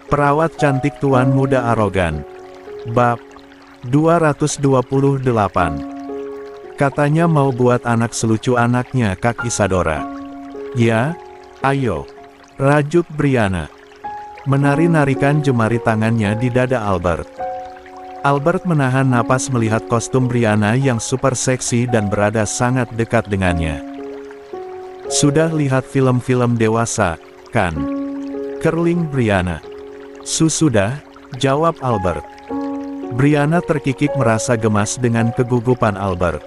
Perawat cantik tuan muda arogan. Bab 228. Katanya mau buat anak selucu anaknya Kak Isadora. Ya, ayo. Rajuk Brianna. Menari-narikan jemari tangannya di dada Albert. Albert menahan napas melihat kostum Brianna yang super seksi dan berada sangat dekat dengannya. Sudah lihat film-film dewasa, kan? Curling Brianna. Sudah, jawab Albert. Brianna terkikik merasa gemas dengan kegugupan Albert.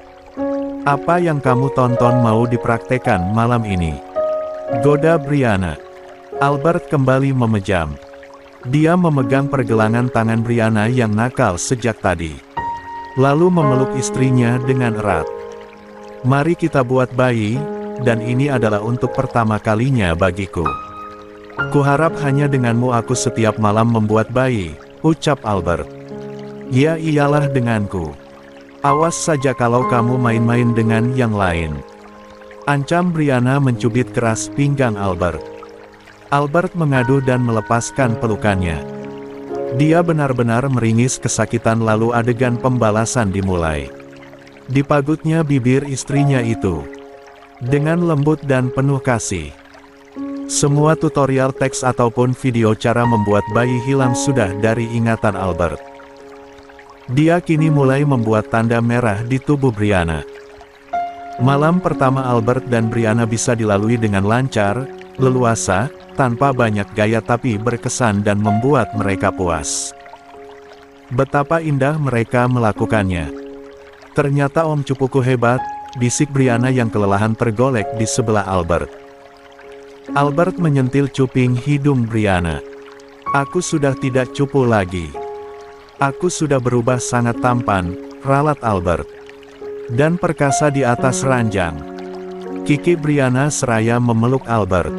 Apa yang kamu tonton mau dipraktekan malam ini? Goda Brianna. Albert kembali memejam. Dia memegang pergelangan tangan Brianna yang nakal sejak tadi. Lalu memeluk istrinya dengan erat. Mari kita buat bayi, dan ini adalah untuk pertama kalinya bagiku. Kuharap hanya denganmu aku setiap malam membuat bayi, ucap Albert. Ya iyalah denganku. Awas saja kalau kamu main-main dengan yang lain. Ancam Brianna mencubit keras pinggang Albert. Albert mengadu dan melepaskan pelukannya. Dia benar-benar meringis kesakitan lalu adegan pembalasan dimulai. Dipagutnya bibir istrinya itu. Dengan lembut dan penuh kasih. Semua tutorial teks ataupun video cara membuat bayi hilang sudah dari ingatan Albert. Dia kini mulai membuat tanda merah di tubuh Brianna. Malam pertama Albert dan Brianna bisa dilalui dengan lancar, leluasa, tanpa banyak gaya tapi berkesan dan membuat mereka puas. Betapa indah mereka melakukannya. Ternyata Om Cupuku hebat, bisik Brianna yang kelelahan tergolek di sebelah Albert. Albert menyentil cuping hidung Brianna. Aku sudah tidak cupu lagi. Aku sudah berubah sangat tampan, ralat Albert. Dan perkasa di atas ranjang. Kiki Brianna seraya memeluk Albert.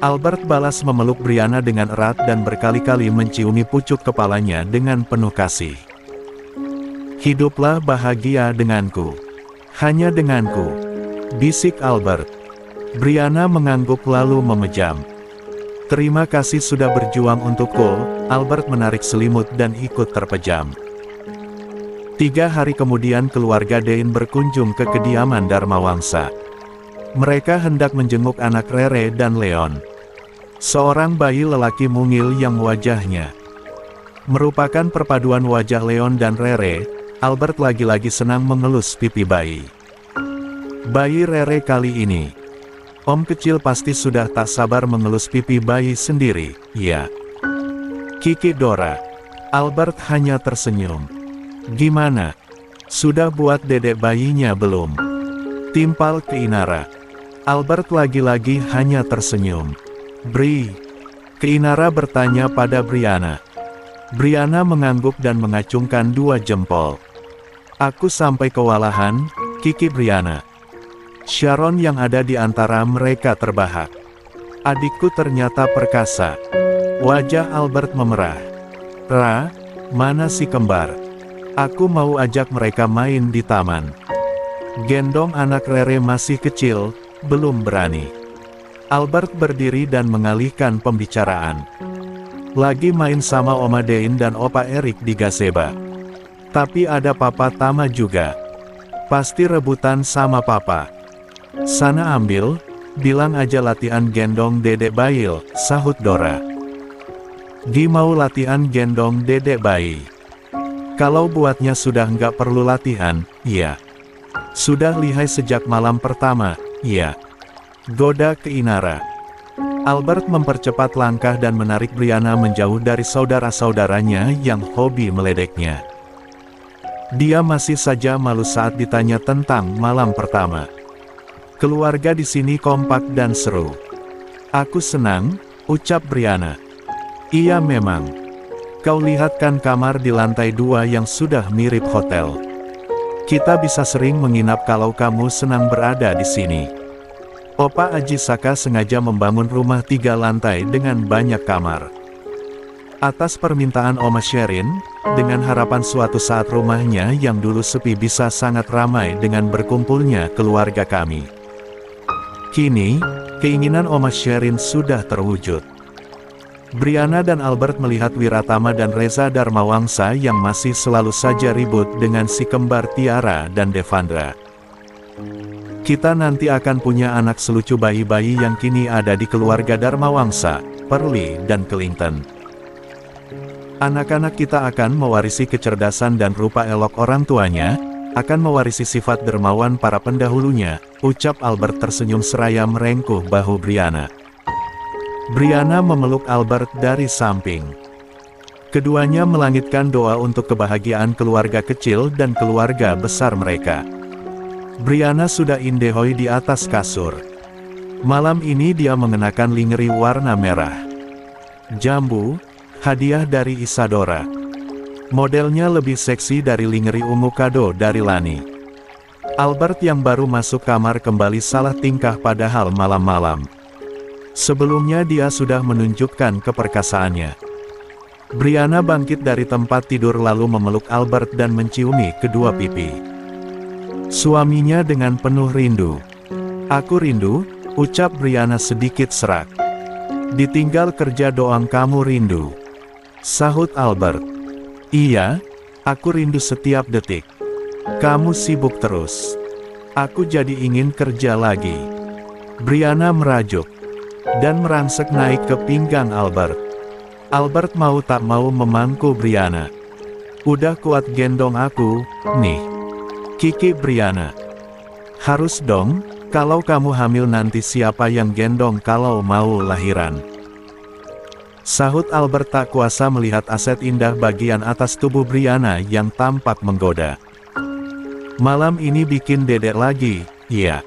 Albert balas memeluk Brianna dengan erat dan berkali-kali menciumi pucuk kepalanya dengan penuh kasih. Hiduplah bahagia denganku. Hanya denganku. Bisik Albert. Brianna mengangguk lalu memejam. Terima kasih sudah berjuang untukku, Albert menarik selimut dan ikut terpejam. 3 hari kemudian keluarga Dein berkunjung ke kediaman Dharmawangsa. Mereka hendak menjenguk anak Rere dan Leon. Seorang bayi lelaki mungil yang wajahnya merupakan perpaduan wajah Leon dan Rere. Albert lagi-lagi senang mengelus pipi bayi. Bayi Rere kali ini. Om kecil pasti sudah tak sabar mengelus pipi bayi sendiri, ya. Kiki Dora. Albert hanya tersenyum. Gimana? Sudah buat dedek bayinya belum? Timpal ke Inara. Albert lagi-lagi hanya tersenyum. Bri. Keinara bertanya pada Brianna. Brianna mengangguk dan mengacungkan 2 jempol. Aku sampai kewalahan, Kiki Brianna. Sharon yang ada di antara mereka terbahak. Adikku ternyata perkasa. Wajah Albert memerah. Ra, mana si kembar? Aku mau ajak mereka main di taman. Gendong anak Rere masih kecil, belum berani. Albert berdiri dan mengalihkan pembicaraan. Lagi main sama Oma Dein dan Opa Erik di gazebo. Tapi ada Papa Tama juga. Pasti rebutan sama Papa. Sana ambil, bilang aja latihan gendong dedek bayi, sahut Dora. Gi mau latihan gendong dedek bayi. Kalau buatnya sudah nggak perlu latihan, iya. Sudah lihai sejak malam pertama, iya. Goda ke Inara. Albert mempercepat langkah dan menarik Brianna menjauh dari saudara-saudaranya yang hobi meledeknya. Dia masih saja malu saat ditanya tentang malam pertama. Keluarga di sini kompak dan seru. Aku senang, ucap Brianna. Iya memang. Kau lihat kan kamar di lantai 2 yang sudah mirip hotel. Kita bisa sering menginap kalau kamu senang berada di sini. Opa Ajisaka sengaja membangun rumah 3 lantai dengan banyak kamar. Atas permintaan Oma Sherin, dengan harapan suatu saat rumahnya yang dulu sepi bisa sangat ramai dengan berkumpulnya keluarga kami. Kini, keinginan Oma Sherin sudah terwujud. Brianna dan Albert melihat Wiratama dan Reza Dharmawangsa yang masih selalu saja ribut dengan si kembar Tiara dan Devandra. Kita nanti akan punya anak selucu bayi-bayi yang kini ada di keluarga Dharmawangsa, Perli dan Clinton. Anak-anak kita akan mewarisi kecerdasan dan rupa elok orang tuanya, akan mewarisi sifat dermawan para pendahulunya, ucap Albert tersenyum seraya merengkuh bahu Brianna. Brianna memeluk Albert dari samping. Keduanya melangitkan doa untuk kebahagiaan keluarga kecil dan keluarga besar mereka. Brianna sudah indehoi di atas kasur. Malam ini dia mengenakan lingerie warna merah. Jambu, hadiah dari Isadora. Modelnya lebih seksi dari lingerie ungu kado dari Lani. Albert yang baru masuk kamar kembali salah tingkah padahal malam-malam. Sebelumnya dia sudah menunjukkan keperkasaannya. Brianna bangkit dari tempat tidur lalu memeluk Albert dan menciumi kedua pipi suaminya dengan penuh rindu. Aku rindu, ucap Brianna sedikit serak. Ditinggal kerja doang kamu rindu, sahut Albert. Iya, aku rindu setiap detik. Kamu sibuk terus. Aku jadi ingin kerja lagi. Brianna merajuk dan merangsek naik ke pinggang Albert. Albert mau tak mau memangku Brianna. Udah kuat gendong aku, nih. Kiki Brianna. Harus dong, kalau kamu hamil nanti siapa yang gendong kalau mau lahiran? Sahut Albert tak kuasa melihat aset indah bagian atas tubuh Brianna yang tampak menggoda. Malam ini bikin dedek lagi, ya.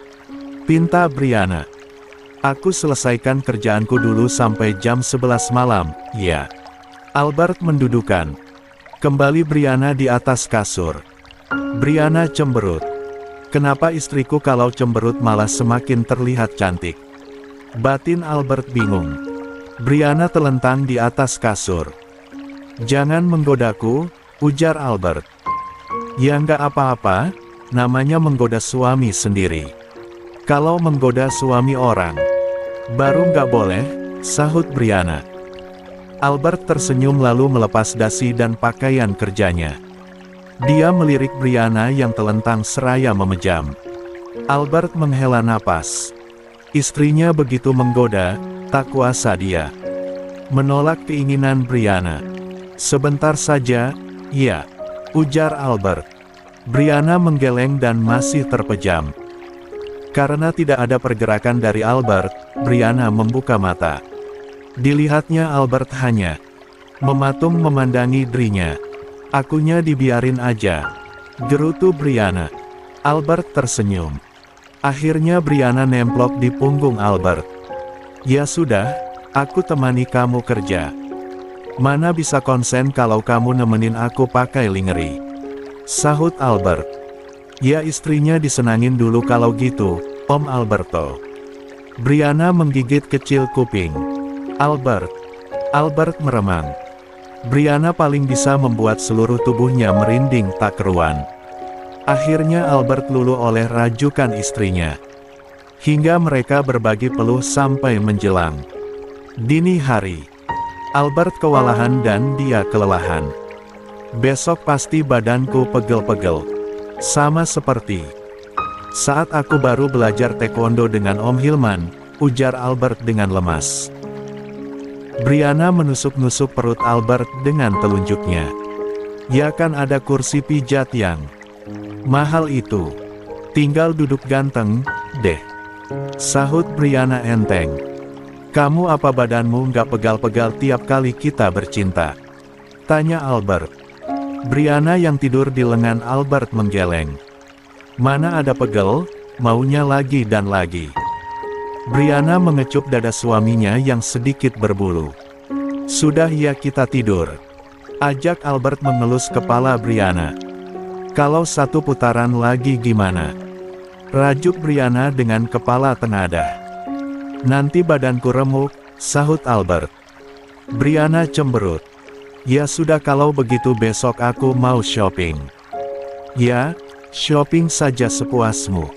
Pinta Brianna. Aku selesaikan kerjaanku dulu sampai jam 11 malam, ya. Albert mendudukan kembali Brianna di atas kasur. Brianna cemberut. Kenapa istriku kalau cemberut malah semakin terlihat cantik? Batin Albert bingung. Brianna telentang di atas kasur. Jangan menggodaku, ujar Albert. Ya nggak apa-apa, namanya menggoda suami sendiri. Kalau menggoda suami orang, baru nggak boleh, sahut Brianna. Albert tersenyum lalu melepas dasi dan pakaian kerjanya. Dia melirik Brianna yang telentang seraya memejam. Albert menghela napas. Istrinya begitu menggoda, tak kuasa dia menolak keinginan Brianna. Sebentar saja, ya, ujar Albert. Brianna menggeleng dan masih terpejam. Karena tidak ada pergerakan dari Albert, Brianna membuka mata. Dilihatnya Albert hanya mematung memandangi dirinya. Akunya dibiarin aja, gerutu Brianna. Albert tersenyum. Akhirnya Brianna nemplok di punggung Albert. Ya sudah, aku temani kamu kerja. Mana bisa konsen kalau kamu nemenin aku pakai lingerie, sahut Albert. Ya istrinya disenangin dulu kalau gitu, Om Alberto. Brianna menggigit kecil kuping. Albert meremang. Brianna paling bisa membuat seluruh tubuhnya merinding tak keruan. Akhirnya Albert luluh oleh rajukan istrinya. Hingga mereka berbagi peluh sampai menjelang dini hari. Albert kewalahan dan dia kelelahan. Besok pasti badanku pegel-pegel. Sama seperti saat aku baru belajar taekwondo dengan Om Hilman, ujar Albert dengan lemas. Brianna menusuk-nusuk perut Albert dengan telunjuknya. Ya kan ada kursi pijat yang mahal itu. Tinggal duduk ganteng, deh. Sahut Brianna enteng. Kamu apa badanmu nggak pegal-pegal tiap kali kita bercinta? Tanya Albert. Brianna yang tidur di lengan Albert menggeleng. Mana ada pegel, maunya lagi dan lagi. Brianna mengecup dada suaminya yang sedikit berbulu. Sudah ya kita tidur. Ajak Albert mengelus kepala Brianna. Kalau satu putaran lagi gimana? Rajuk Brianna dengan kepala tenadah. Nanti badanku remuk, sahut Albert. Brianna cemberut. Ya sudah kalau begitu besok aku mau shopping. Ya, shopping saja sepuasmu.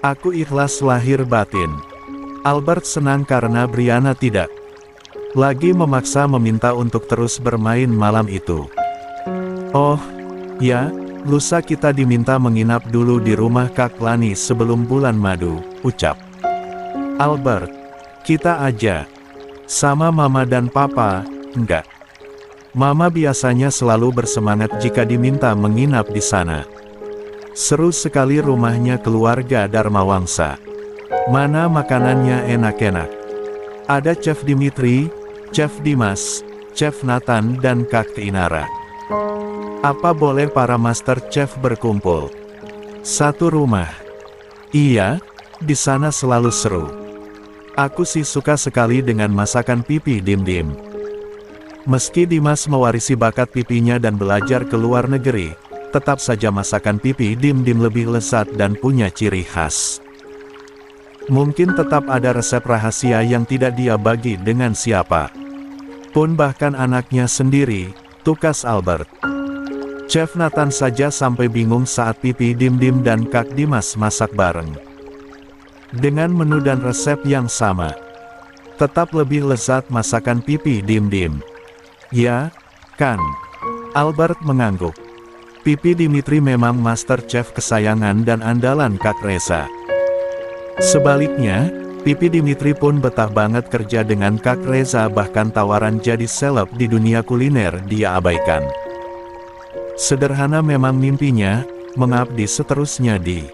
Aku ikhlas lahir batin. Albert senang karena Brianna tidak Lagi memaksa meminta untuk terus bermain malam itu. Oh, ya, lusa kita diminta menginap dulu di rumah Kak Lani sebelum bulan madu, ucap Albert. Kita aja. Sama Mama dan Papa, enggak. Mama biasanya selalu bersemangat jika diminta menginap di sana. Seru sekali rumahnya keluarga Darmawangsa. Mana makanannya enak-enak. Ada Chef Dimitri, Chef Dimas, Chef Nathan dan Kak Inara. Apa boleh para master chef berkumpul? Satu rumah. Iya, di sana selalu seru. Aku sih suka sekali dengan masakan Pipi Dim-Dim. Meski Dimas mewarisi bakat pipinya dan belajar ke luar negeri, tetap saja masakan Pipi Dim-Dim lebih lezat dan punya ciri khas. Mungkin tetap ada resep rahasia yang tidak dia bagi dengan siapa pun, bahkan anaknya sendiri, tukas Albert. Chef Nathan saja sampai bingung saat Pipi Dim-Dim dan Kak Dimas masak bareng. Dengan menu dan resep yang sama, tetap lebih lezat masakan Pipi Dim-Dim. Ya, kan? Albert mengangguk. Pipi Dimitri memang master chef kesayangan dan andalan Kak Reza. Sebaliknya, Pipi Dimitri pun betah banget kerja dengan Kak Reza, bahkan tawaran jadi seleb di dunia kuliner dia abaikan. Sederhana memang mimpinya, mengabdi seterusnya di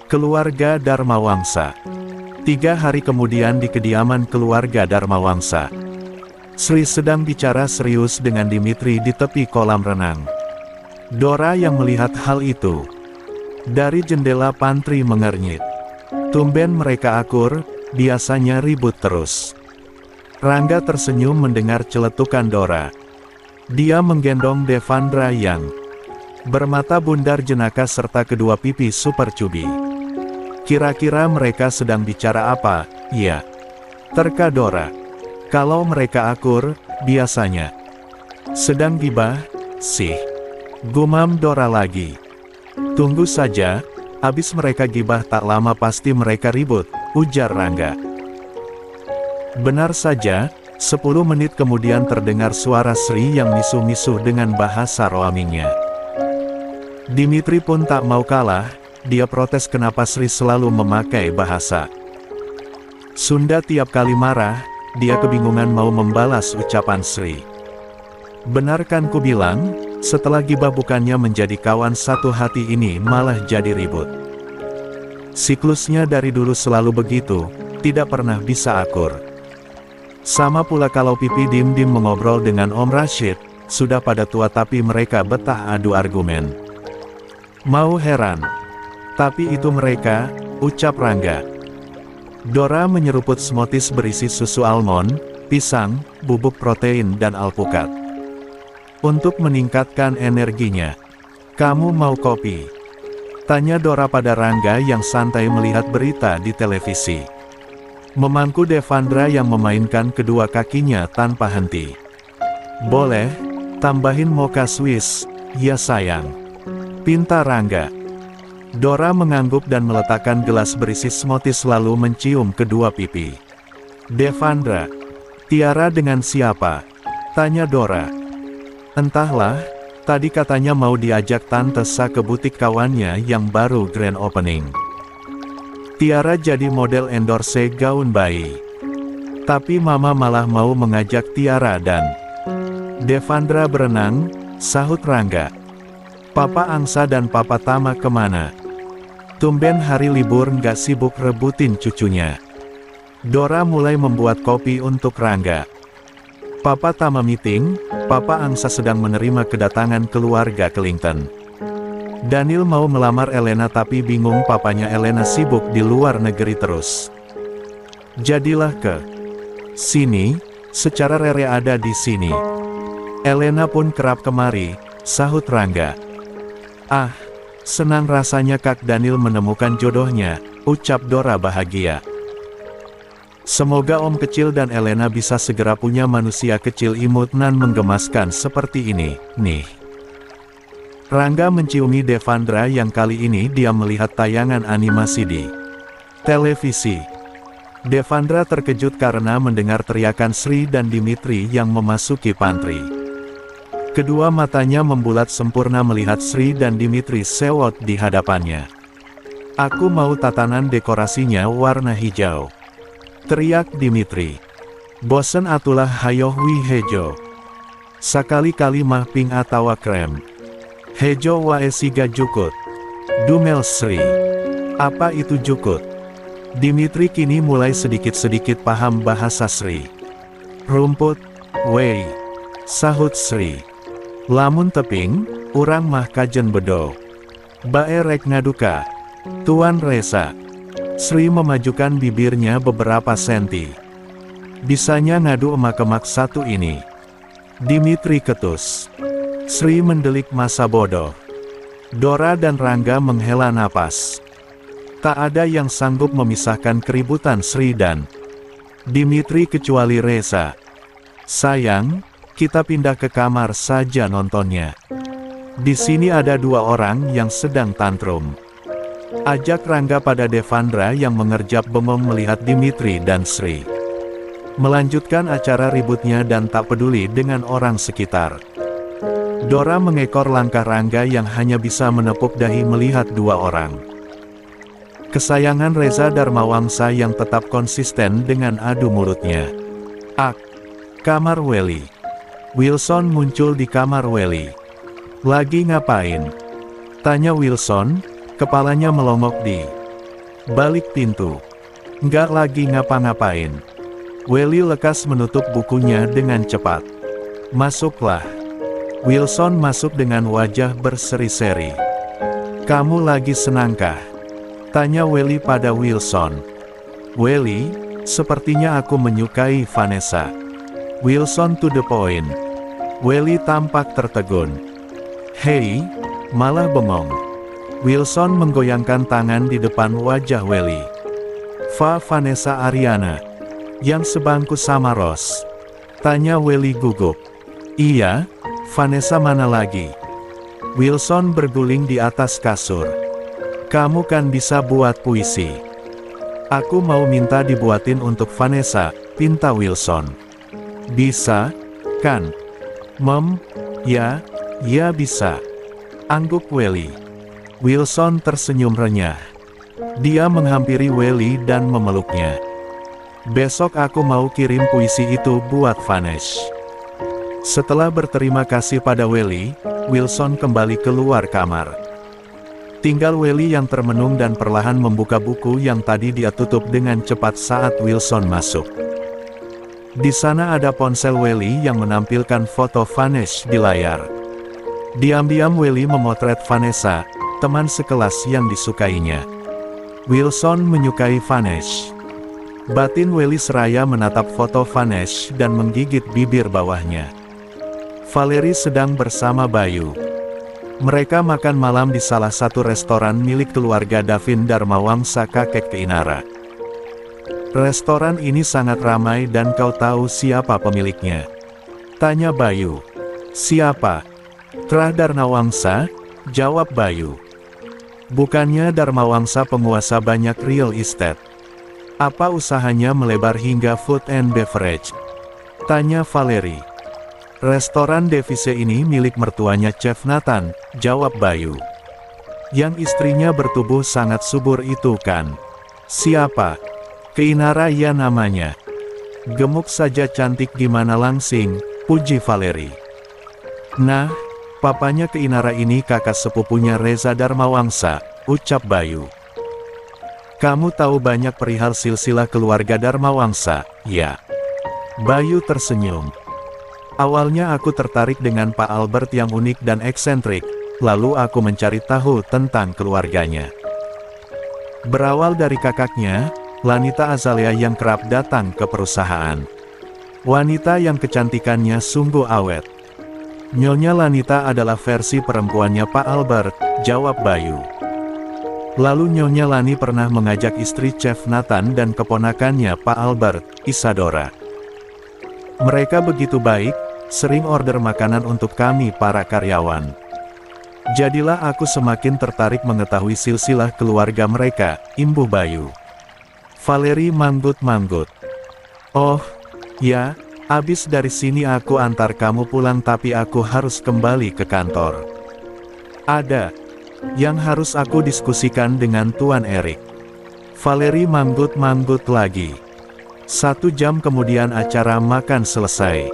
keluarga Darmawangsa. 3 hari kemudian di kediaman keluarga Darmawangsa, Sri sedang bicara serius dengan Dimitri di tepi kolam renang. Dora yang melihat hal itu dari jendela pantry mengernyit. Tumben mereka akur, biasanya ribut terus. Rangga tersenyum mendengar celetukan Dora. Dia menggendong Devandra yang bermata bundar jenaka serta kedua pipi super cubi. Kira-kira mereka sedang bicara apa? Ya, terka Dora. Kalau mereka akur, biasanya sedang gibah, sih. Gumam Dora lagi. Tunggu saja, habis mereka gibah tak lama pasti mereka ribut, ujar Rangga. Benar saja, 10 menit kemudian terdengar suara Sri yang misuh-misuh dengan bahasa roamingnya. Dimitri pun tak mau kalah, dia protes kenapa Sri selalu memakai bahasa Sunda tiap kali marah, dia kebingungan mau membalas ucapan Sri. Benar kan ku bilang, setelah gibah bukannya menjadi kawan satu hati ini malah jadi ribut. Siklusnya dari dulu selalu begitu, tidak pernah bisa akur. Sama pula kalau Pipi Dim-Dim mengobrol dengan Om Rashid, sudah pada tua tapi mereka betah adu argumen. Mau heran. Tapi itu mereka, ucap Rangga. Dora menyeruput smoothies berisi susu almond, pisang, bubuk protein dan alpukat. Untuk meningkatkan energinya. Kamu mau kopi? Tanya Dora pada Rangga yang santai melihat berita di televisi. Memangku Devandra yang memainkan kedua kakinya tanpa henti. Boleh, tambahin mocha Swiss, ya sayang. Pinta Rangga. Dora mengangguk dan meletakkan gelas berisi smoothies lalu mencium kedua pipi. Devandra. Tiara dengan siapa? Tanya Dora. Entahlah, tadi katanya mau diajak Tante Sa ke butik kawannya yang baru grand opening. Tiara jadi model endorse gaun bayi. Tapi Mama malah mau mengajak Tiara dan Devandra berenang, sahut Rangga. Papa Angsa dan Papa Tama kemana? Tumben hari libur nggak sibuk rebutin cucunya. Dora mulai membuat kopi untuk Rangga. Papa Tama meeting, Papa Angsa sedang menerima kedatangan keluarga Clinton. Daniel mau melamar Elena tapi bingung papanya Elena sibuk di luar negeri terus. Jadilah ke sini, secara Rere ada di sini. Elena pun kerap kemari, sahut Rangga. Ah, senang rasanya Kak Daniel menemukan jodohnya, ucap Dora bahagia. Semoga Om kecil dan Elena bisa segera punya manusia kecil imut nan menggemaskan seperti ini, nih. Rangga menciumi Devandra yang kali ini dia melihat tayangan animasi di televisi. Devandra terkejut karena mendengar teriakan Sri dan Dimitri yang memasuki pantry. Kedua matanya membulat sempurna melihat Sri dan Dimitri sewot di hadapannya. "Aku mau tatanan dekorasinya warna hijau," teriak Dimitri. "Bosen atulah hayohwi hejo. Sakali-kali mah pink atawa krem. Hejo wae siga jukut." Dumel Sri. "Apa itu jukut?" Dimitri kini mulai sedikit-sedikit paham bahasa Sri. "Rumput, wei," sahut Sri. "Lamun teping, urang mah kajen bedo. Bae rek ngaduka, Tuan Reza." Sri memajukan bibirnya beberapa senti. "Bisanya ngadu emak-emak satu ini." Dimitri ketus. Sri mendelik masa bodoh. Dora dan Rangga menghela napas. Tak ada yang sanggup memisahkan keributan Sri dan Dimitri kecuali Reza. "Sayang, kita pindah ke kamar saja nontonnya. Di sini ada dua orang yang sedang tantrum," ajak Rangga pada Devandra yang mengerjap bengong melihat Dimitri dan Sri melanjutkan acara ributnya dan tak peduli dengan orang sekitar. Dora mengekor langkah Rangga yang hanya bisa menepuk dahi melihat dua orang kesayangan Reza Darmawangsa yang tetap konsisten dengan adu mulutnya. Kamar Welly. Wilson muncul di kamar Welly. "Lagi ngapain?" tanya Wilson, kepalanya melongok di balik pintu. "Nggak lagi ngapa-ngapain." Welly lekas menutup bukunya dengan cepat. "Masuklah." Wilson masuk dengan wajah berseri-seri. "Kamu lagi senangkah?" tanya Welly pada Wilson. "Welly, sepertinya aku menyukai Vanessa." Wilson to the point. Welly tampak tertegun. "Hei, malah bengong." Wilson menggoyangkan tangan di depan wajah Welly. Vanessa Ariana, yang sebangku sama Ross?" tanya Welly gugup. "Iya, Vanessa mana lagi?" Wilson berguling di atas kasur. "Kamu kan bisa buat puisi." "Aku mau minta dibuatin untuk Vanessa," pinta Wilson. "Bisa, kan?" Ya bisa," angguk Welly. Wilson tersenyum renyah. Dia menghampiri Welly dan memeluknya. "Besok aku mau kirim puisi itu buat Vanessa." Setelah berterima kasih pada Welly, Wilson kembali keluar kamar. Tinggal Welly yang termenung dan perlahan membuka buku yang tadi dia tutup dengan cepat saat Wilson masuk. Di sana ada ponsel Welly yang menampilkan foto Vanessa di layar. Diam-diam Welly memotret Vanessa, teman sekelas yang disukainya. Wilson menyukai Vanessa. Batin Welly seraya menatap foto Vanessa dan menggigit bibir bawahnya. Valerie sedang bersama Bayu. Mereka makan malam di salah satu restoran milik keluarga Davin Darmawangsa kakek Keinara. "Restoran ini sangat ramai dan kau tahu siapa pemiliknya?" tanya Bayu. "Siapa?" "Trah Darmawangsa," jawab Bayu. "Bukannya Darmawangsa penguasa banyak real estate? Apa usahanya melebar hingga food and beverage?" tanya Valerie. "Restoran Devise ini milik mertuanya Chef Nathan," jawab Bayu. "Yang istrinya bertubuh sangat subur itu kan?" "Siapa?" "Keinara ya namanya. Gemuk saja cantik gimana langsing," puji Valerie. "Nah, papanya Keinara ini kakak sepupunya Reza Darmawangsa," ucap Bayu. "Kamu tahu banyak perihal silsilah keluarga Darmawangsa, ya?" Bayu tersenyum. "Awalnya aku tertarik dengan Pak Albert yang unik dan eksentrik, lalu aku mencari tahu tentang keluarganya. Berawal dari kakaknya, Lanita Azalea yang kerap datang ke perusahaan. Wanita yang kecantikannya sungguh awet." "Nyonya Lanita adalah versi perempuannya Pak Albert," jawab Bayu. "Lalu Nyonya Lani pernah mengajak istri Chef Nathan dan keponakannya Pak Albert, Isadora. Mereka begitu baik, sering order makanan untuk kami para karyawan. Jadilah aku semakin tertarik mengetahui silsilah keluarga mereka," imbuh Bayu. Valeri manggut-manggut. Oh, ya, abis dari sini aku antar kamu pulang tapi aku harus kembali ke kantor. Ada yang harus aku diskusikan dengan Tuan Erik. Valeri manggut-manggut lagi. 1 jam kemudian acara makan selesai.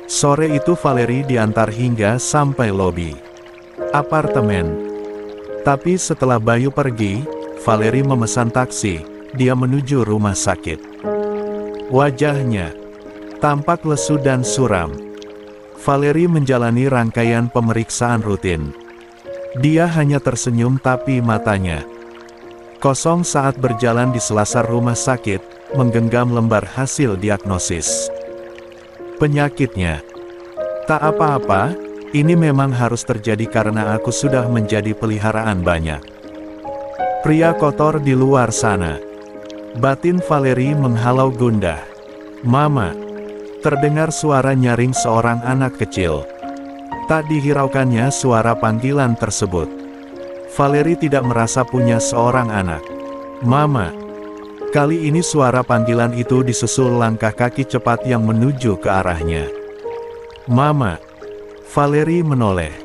Sore itu Valeri diantar hingga sampai lobi apartemen. Tapi setelah Bayu pergi, Valeri memesan taksi. Dia menuju rumah sakit. Wajahnya tampak lesu dan suram. Valeri menjalani rangkaian pemeriksaan rutin. Dia hanya tersenyum tapi matanya kosong saat berjalan di selasar rumah sakit, menggenggam lembar hasil diagnosis. Penyakitnya tak apa-apa, ini memang harus terjadi karena aku sudah menjadi peliharaan banyak pria kotor di luar sana. Batin Valeri menghalau gundah. Mama. Terdengar suara nyaring seorang anak kecil. Tak dihiraukannya suara panggilan tersebut. Valeri tidak merasa punya seorang anak. Mama. Kali ini suara panggilan itu disusul langkah kaki cepat yang menuju ke arahnya. Mama. Valeri menoleh.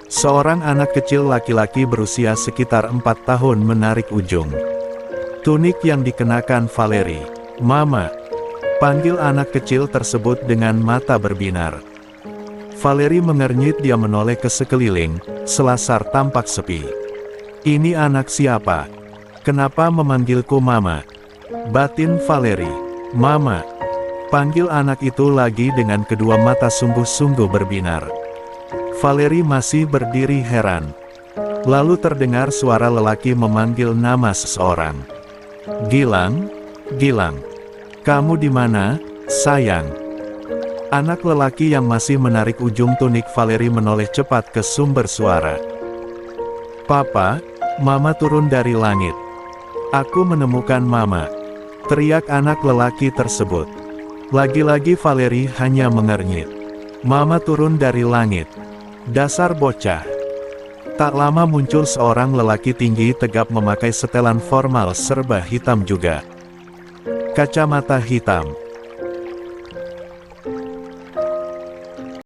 Seorang anak kecil laki-laki berusia sekitar 4 tahun menarik ujung tunik yang dikenakan Valeri. Mama. Panggil anak kecil tersebut dengan mata berbinar. Valeri mengernyit, dia menoleh ke sekeliling, selasar tampak sepi. Ini anak siapa? Kenapa memanggilku Mama? Batin Valeri. Mama. Panggil anak itu lagi dengan kedua mata sungguh-sungguh berbinar. Valeri masih berdiri heran. Lalu terdengar suara lelaki memanggil nama seseorang. Gilang, Gilang. Kamu di mana, sayang? Anak lelaki yang masih menarik ujung tunik Valeri menoleh cepat ke sumber suara. Papa, Mama turun dari langit. Aku menemukan Mama. Teriak anak lelaki tersebut. Lagi-lagi Valeri hanya mengernyit. Mama turun dari langit. Dasar bocah. Tak lama muncul seorang lelaki tinggi tegap memakai setelan formal serba hitam juga. Kacamata hitam.